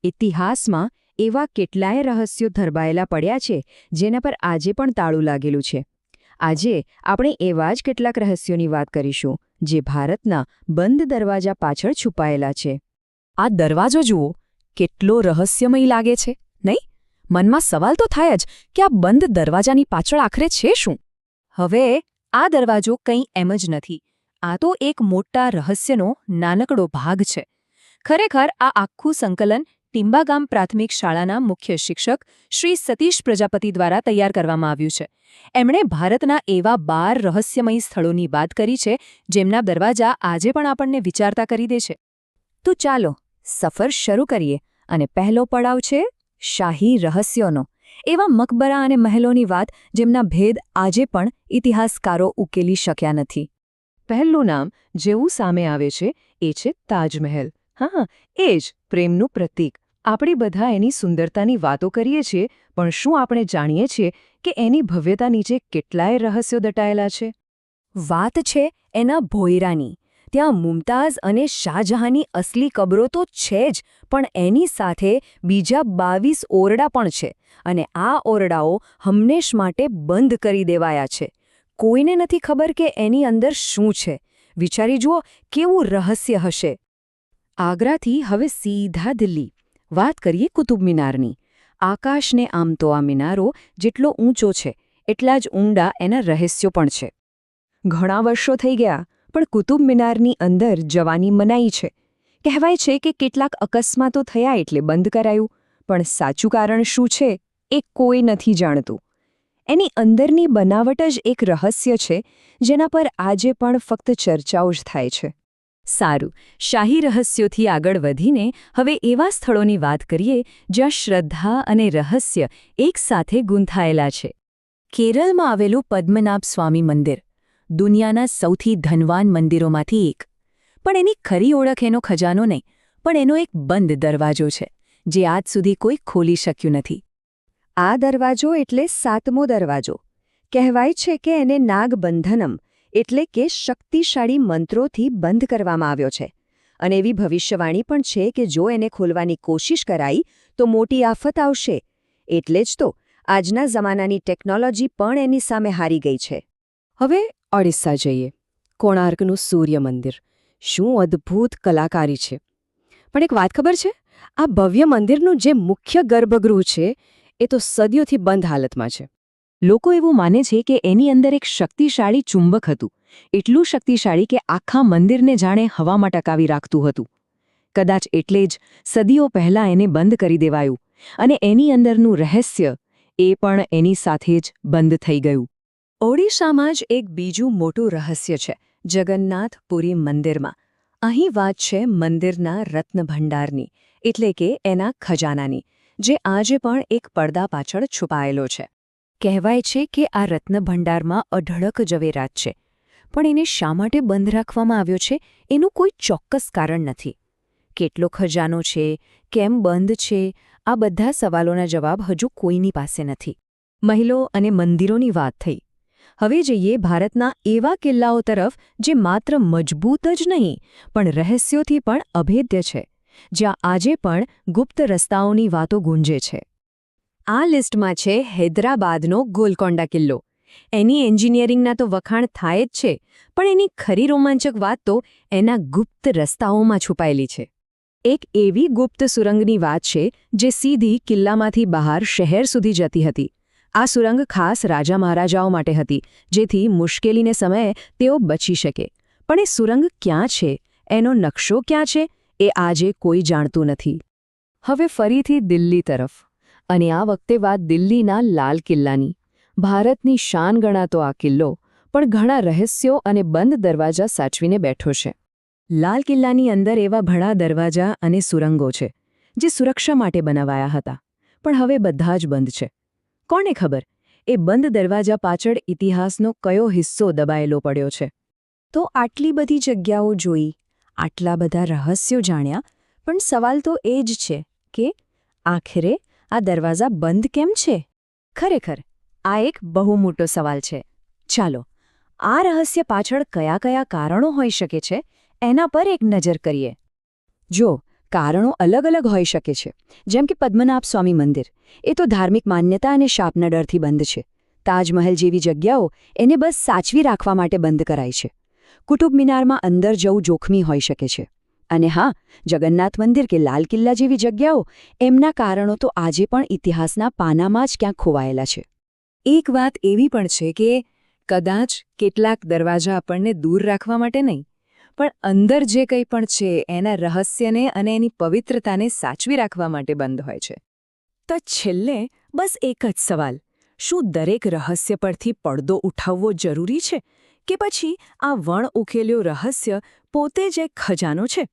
ઇતિહાસમાં એવા કેટલાય રહસ્યો ધરબાયેલા પડ્યા છે જેના પર આજે પણ તાળું લાગેલું છે. આજે આપણે એવા જ કેટલાક રહસ્યોની વાત કરીશું જે ભારતના બંધ દરવાજા પાછળ છુપાયેલા છે. આ દરવાજો જુઓ, કેટલો રહસ્યમય લાગે છે, નહીં? મનમાં સવાલ તો થાય જ કે આ બંધ દરવાજાની પાછળ આખરે છે શું? હવે આ દરવાજો કંઈ એમ જ નથી. આ તો એક મોટા રહસ્યનો નાનકડો ભાગ છે. ખરેખર આ આખું સંકલન ટીંબાગામ પ્રાથમિક શાળાના મુખ્ય શિક્ષક શ્રી સતીશ પ્રજાપતિ દ્વારા તૈયાર કરવામાં આવ્યું છે. એમણે ભારતના એવા 12 રહસ્યમય સ્થળોની વાત કરી છે જેમના દરવાજા આજે પણ આપણને વિચારતા કરી દે છે. તો ચાલો સફર શરૂ કરીએ અને પહેલો પડાવ છે શાહી રહસ્યોનો. એવા મકબરા અને મહેલોની વાત જેમના ભેદ આજે પણ ઇતિહાસકારો ઉકેલી શક્યા નથી. પહેલું નામ જેવું સામે આવે છે એ છે તાજમહેલ. હા, એ જ પ્રેમનું પ્રતીક. આપણે બધા એની સુંદરતાની વાતો કરીએ છીએ, પણ શું આપણે જાણીએ છીએ કે એની ભવ્યતા નીચે કેટલાય રહસ્યો દટાયેલા છે? વાત છે એના ભોયરાની. ત્યાં મુમતાઝ અને શાહજહાંની અસલી કબરો તો છે જ, પણ એની સાથે બીજા 22 ઓરડા પણ છે, અને આ ઓરડાઓ હંમેશ માટે બંધ કરી દેવાયા છે. કોઈને નથી ખબર કે એની અંદર શું છે. વિચારી જુઓ કેવું રહસ્ય હશે. આગ્રાથી હવે સીધા દિલ્હી. વાત કરીએ કુતુબ મિનારની. આકાશને આમ તો આ મિનારો જેટલો ઊંચો છે એટલા જ ઊંડા એના રહસ્યો પણ છે. ઘણા વર્ષો થઈ ગયા, પણ કુતુબ મિનારની અંદર જવાની મનાઈ છે. કહેવાય છે કે કેટલાક અકસ્માતો થયા એટલે બંધ કરાયું, પણ સાચું કારણ શું છે એ કોઈ નથી જાણતું. એની અંદરની બનાવટ જ એક રહસ્ય છે જેના પર આજે પણ ફક્ત ચર્ચાઓ જ થાય છે. સારું, શાહી રહસ્યોથી આગળ વધીને હવે એવા સ્થળોની વાત કરીએ જ્યાં શ્રદ્ધા અને રહસ્ય એકસાથે ગૂંથાયેલા છે. કેરળમાં આવેલું પદ્મનાભ સ્વામી મંદિર દુનિયાના સૌથી ધનવાન મંદિરોમાંથી એક. પણ એની ખરી ઓળખ એનો ખજાનો નહીં, પણ એનો એક બંધ દરવાજો છે જે આજ સુધી કોઈ ખોલી શક્યું નથી. આ દરવાજો એટલે 7મો દરવાજો. કહેવાય છે કે એને નાગબંધનમ એટલે કે શક્તિશાળી મંત્રોથી બંધ કરવામાં આવ્યો છે, અને એવી ભવિષ્યવાણી પણ છે કે જો એને ખોલવાની કોશિશ કરાઈ તો મોટી આફત આવશે. એટલે જ તો આજના જમાનાની ટેકનોલોજી પણ એની સામે હારી ગઈ છે. હવે ઓડિશા જઈએ. કોણાર્કનું સૂર્ય મંદિર. શું અદ્ભુત કલાકારી છે! પણ એક વાત ખબર છે? આ ભવ્ય મંદિરનું જે મુખ્ય ગર્ભગૃહ છે એ તો સદીઓથી બંધ હાલતમાં છે. લોકો એવું માને છે કે એની અંદર એક શક્તિશાળી ચુંબક હતું, એટલું શક્તિશાળી કે આખા મંદિરને જાણે હવામાં ટકાવી રાખતું હતું. કદાચ એટલે જ સદીઓ પહેલાં એને બંધ કરી દેવાયું, અને એની અંદરનું રહસ્ય એ પણ એની સાથે જ બંધ થઈ ગયું. ઓડિશામાં જ એક બીજું મોટું રહસ્ય છે જગન્નાથપુરી મંદિરમાં. અહીં વાત છે મંદિરના રત્નભંડારની, એટલે કે એના ખજાનાની, જે આજે પણ એક પડદા પાછળ છુપાયેલો છે. કહેવાય છે કે આ રત્નભંડારમાં અઢળક ઝવેરાત છે, પણ એને શા માટે બંધ રાખવામાં આવ્યો છે એનું કોઈ ચોક્કસ કારણ નથી. કેટલો ખજાનો છે, કેમ બંધ છે, આ બધા સવાલોના જવાબ હજુ કોઈની પાસે નથી. મહેલો અને મંદિરોની વાત થઈ. હવે જઈએ ભારતના એવા કિલ્લાઓ તરફ જે માત્ર મજબૂત જ નહીં પણ રહસ્યોથી પણ અભેદ્ય છે, જ્યાં આજે પણ ગુપ્ત રસ્તાઓની વાતો ગુંજે છે. આ લિસ્ટમાં છે હૈદરાબાદનો ગોલકોંડા કિલ્લો. એની એન્જિનિયરિંગના તો વખાણ થાય જ છે, પણ એની ખરી રોમાંચક વાત તો એના ગુપ્ત રસ્તાઓમાં છુપાયેલી છે. એક એવી ગુપ્ત સુરંગની વાત છે જે સીધી કિલ્લામાંથી બહાર શહેર સુધી જતી હતી. આ સુરંગ ખાસ રાજા મહારાજાઓ માટે હતી, જેથી મુશ્કેલીને સમયે તેઓ બચી શકે. પણ એ સુરંગ ક્યાં છે, એનો નકશો ક્યાં છે, એ આજે કોઈ જાણતું નથી. હવે ફરીથી દિલ્હી તરફ, અને આ વખતે વાત દિલ્હીના લાલ કિલ્લાની. ભારતની શાન ગણાતો આ કિલ્લો પણ ઘણા રહસ્યો અને બંધ દરવાજા સાચવીને બેઠો છે. લાલ કિલ્લાની અંદર એવા ઘણા દરવાજા અને સુરંગો છે જે સુરક્ષા માટે બનાવાયા હતા, પણ હવે બધા જ બંધ છે. કોને ખબર એ બંધ દરવાજા પાછળ ઇતિહાસનો કયો હિસ્સો દબાયેલો પડ્યો છે? તો આટલી બધી જગ્યાઓ જોઈ, આટલા બધા રહસ્યો જાણ્યા, પણ સવાલ તો એ જ છે કે આખરે આ દરવાજા બંધ કેમ છે? ખરેખર આ એક બહુ મોટો સવાલ છે. ચાલો આ રહસ્ય પાછળ કયા કયા કારણો હોઈ શકે છે એના પર એક નજર કરીએ. જો કારણો અલગ અલગ હોઈ શકે છે. જેમ કે પદ્મનાભ સ્વામી મંદિર, એ તો ધાર્મિક માન્યતા અને શાપના ડરથી બંધ છે. તાજમહલ જેવી જગ્યાઓ એને બસ સાચવી રાખવા માટે બંધ કરાઈ છે. કુતુબ મિનારમાં અંદર જવું જોખમી હોઈ શકે છે. અને હા, જગન્નાથ મંદિર કે લાલ કિલ્લા જેવી જગ્યાઓ, એમના કારણો તો આજે પણ ઇતિહાસના પાનામાં જ ક્યાંક ખોવાયેલા છે. એક વાત એવી પણ છે કે કદાચ કેટલાક દરવાજા આપણને દૂર રાખવા માટે નહીં, પણ અંદર જે કંઈ પણ છે એના રહસ્યને અને એની પવિત્રતાને સાચવી રાખવા માટે બંધ હોય છે. તો છેલ્લે બસ એક જ સવાલ: શું દરેક રહસ્ય પરથી પડદો ઉઠાવવો જરૂરી છે, કે પછી આ વણ ઉકેલ્યો રહસ્ય પોતે જ એક ખજાનો છે?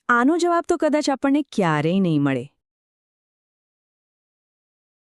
આનો જવાબ તો કદાચ આપણને ક્યારેય નહીં મળે.